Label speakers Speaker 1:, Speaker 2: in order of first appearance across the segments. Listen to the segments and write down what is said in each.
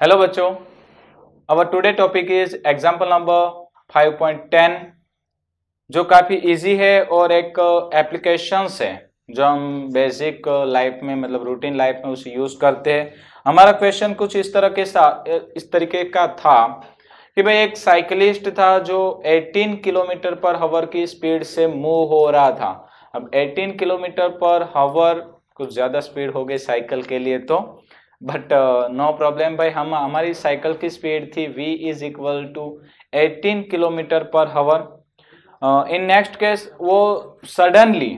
Speaker 1: Hello बच्चों, our today topic is example number 5.10 जो काफ़ी इजी है और एक एप्लीकेशंस है जो हम बेसिक लाइफ में मतलब रूटीन लाइफ में उसे यूज़ करते हैं। हमारा क्वेश्चन कुछ इस तरीके का था कि भाई एक साइकिलिस्ट था जो 18 किलोमीटर पर हावर की स्पीड से मूव हो रहा था। अब 18 किलोमीटर पर हावर कुछ ज़्यादा स्पीड हो गई साइकिल के लिए तो, बट नो प्रॉब्लम भाई। हम हमारी साइकिल की स्पीड थी v is equal to 18 kilometre पर हावर। इन नेक्स्ट केस वो सडनली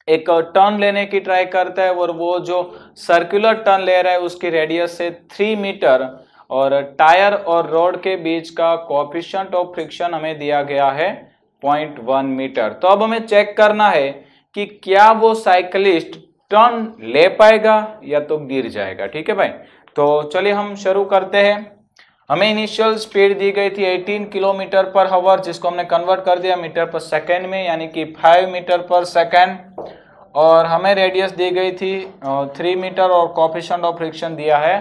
Speaker 1: एक टर्न लेने की ट्राई करता है और वो जो सर्कुलर टर्न ले रहा है उसकी रेडियस से 3 मीटर और टायर और रोड के बीच का कोएफिशिएंट ऑफ फ्रिक्शन हमें दिया गया है 0.1 मीटर। तो अब हमें चेक करना है कि क्या वो साइकिलिस्ट टर्न ले पाएगा या तो गिर जाएगा। ठीक है भाई, तो चलिए हम शुरू करते हैं। हमें इनिशियल स्पीड दी गई थी 18 किलोमीटर पर हावर, जिसको हमने कन्वर्ट कर दिया मीटर पर सेकेंड में, यानी कि 5 मीटर पर सेकेंड। और हमें रेडियस दी गई थी 3 मीटर और कोएफिशिएंट ऑफ फ्रिक्शन दिया है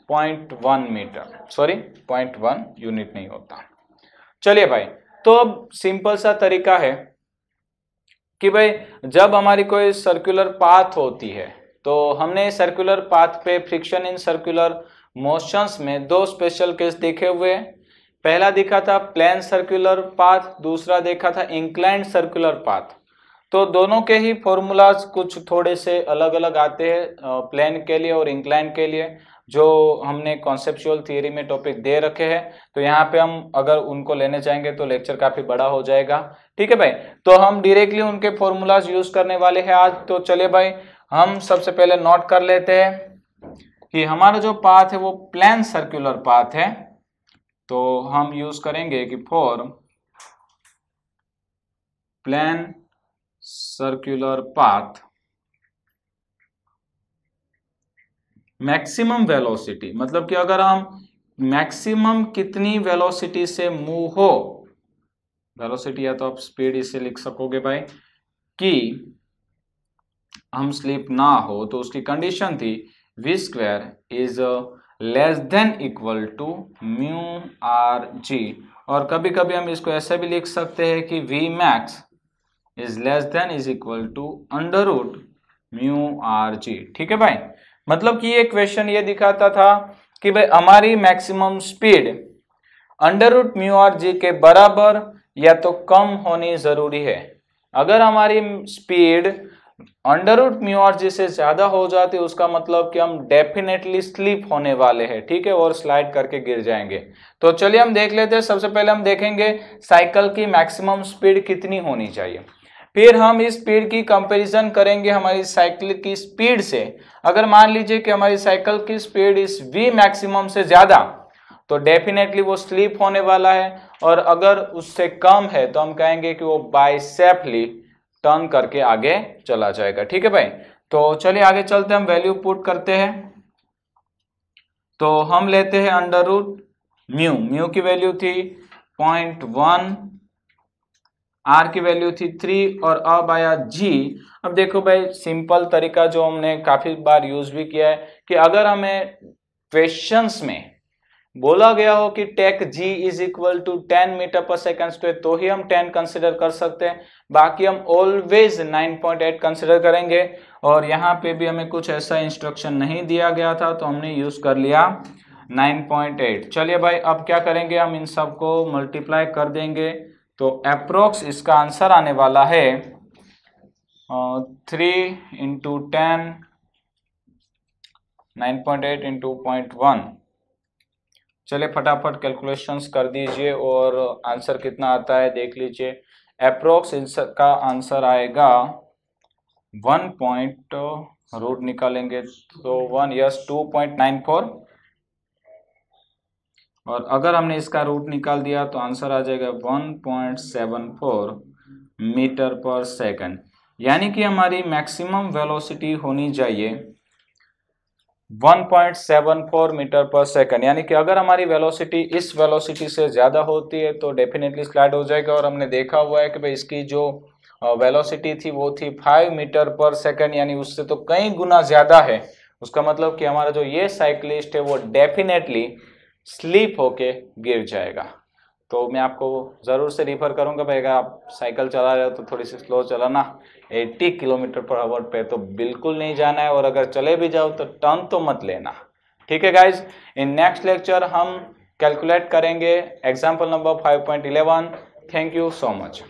Speaker 1: 0.1 मीटर, सॉरी 0.1 यूनिट नहीं होता। चलिए भाई, तो अब सिंपल सा तरीका है कि भाई जब हमारी कोई सर्कुलर पाथ होती है तो हमने सर्कुलर पाथ पे फ्रिक्शन इन सर्कुलर मोशंस में दो स्पेशल केस देखे हुए हैं। पहला देखा था प्लेन सर्कुलर पाथ, दूसरा देखा था इंक्लाइंड सर्कुलर पाथ। तो दोनों के ही फॉर्मूलाज कुछ थोड़े से अलग अलग आते हैं प्लेन के लिए और इंक्लाइंड के लिए, जो हमने कॉन्सेप्चुअल थियरी में टॉपिक दे रखे हैं। तो यहाँ पे हम अगर उनको लेने जाएंगे तो लेक्चर काफी बड़ा हो जाएगा। ठीक है भाई, तो हम डायरेक्टली उनके फॉर्मूलाज यूज करने वाले हैं आज। तो चलिए भाई, हम सबसे पहले नोट कर लेते हैं कि हमारा जो पाथ है वो प्लेन सर्कुलर पाथ है। तो हम यूज करेंगे कि for plane circular path maximum velocity, मतलब कि अगर हम मैक्सिमम कितनी वेलोसिटी से मूव हो, वेलोसिटी या तो आप स्पीड इसे लिख सकोगे भाई, कि हम स्लिप ना हो, तो उसकी कंडीशन थी v square is less than equal to mu R G. और कभी कभी हम इसको ऐसे भी लिख सकते हैं कि v max is less than is equal to under root mu R G. ठीक है भाई, मतलब कि ये क्वेश्चन ये दिखाता था कि भाई हमारी maximum speed under root mu R G के बराबर या तो कम होनी जरूरी है। अगर हमारी speed under root mu R G से ज्यादा हो जाती है उसका मतलब कि हम डेफिनेटली स्लिप होने वाले हैं। ठीक है, और स्लाइड करके गिर जाएंगे। तो चलिए हम देख लेते हैं। सबसे पहले हम देखेंगे साइकिल की मैक्सिमम स्पीड कितनी होनी चाहिए, फिर हम इस स्पीड की कंपैरिजन करेंगे हमारी साइकिल की स्पीड से। अगर मान लीजिए कि हमारी साइकिल की स्पीड इस v मैक्सिमम से ज्यादा, तो डेफिनेटली वो स्लिप होने वाला है, और अगर उससे कम है तो हम कहेंगे कि वो बाय सेफली टर्न करके आगे चला जाएगा। ठीक है भाई, तो चलिए आगे चलते हैं, हम वैल्यू पुट करते हैं। तो हम लेते हैं अंडर रूट म्यू, म्यू की वैल्यू थी 0.1, आर की वैल्यू थी 3 और अब आया जी। अब देखो भाई, सिंपल तरीका जो हमने काफी बार यूज भी किया है कि अगर हमें क्वेश्चंस में बोला गया हो कि take G is equal to 10 metre पर सेकेंड स्क्वायर तो ही हम 10 कंसिडर कर सकते हैं, बाकी हम ऑलवेज 9.8 कंसिडर करेंगे। और यहाँ पे भी हमें कुछ ऐसा इंस्ट्रक्शन नहीं दिया गया था तो हमने यूज कर लिया 9.8। चलिए भाई, अब क्या करेंगे, हम इन सबको मल्टीप्लाई कर देंगे। तो अप्रोक्स इसका आंसर आने वाला है 3 इंटू 10, 9.8 इंटू 0.1। चलिए फटाफट कैलकुलेशंस कर दीजिए और आंसर कितना आता है देख लीजिए। अप्रोक्स इसका आंसर आएगा 1 पॉइंट, रूट निकालेंगे तो 1 यस 2.94, और अगर हमने इसका रूट निकाल दिया तो आंसर आ जाएगा 1.74 मीटर पर सेकंड। यानी कि हमारी मैक्सिमम वेलोसिटी होनी चाहिए 1.74 मीटर पर सेकंड। यानी कि अगर हमारी वेलोसिटी इस वेलोसिटी से ज़्यादा होती है तो डेफिनेटली स्लाइड हो जाएगा। और हमने देखा हुआ है कि भाई इसकी जो वेलोसिटी थी वो थी 5 मीटर पर सेकंड, यानी उससे तो कई गुना ज़्यादा है। उसका मतलब कि हमारा जो ये साइकिलिस्ट है वो डेफिनेटली स्लीप होके गिर जाएगा। तो मैं आपको ज़रूर से रिफ़र करूंगा भाई, अगर आप साइकिल चला रहे हो तो थोड़ी सी स्लो चलाना। 80 किलोमीटर पर आवर पे तो बिल्कुल नहीं जाना है, और अगर चले भी जाओ तो टर्न तो मत लेना। ठीक है गाइज, इन नेक्स्ट लेक्चर हम कैलकुलेट करेंगे example number 5.11। Thank you so much.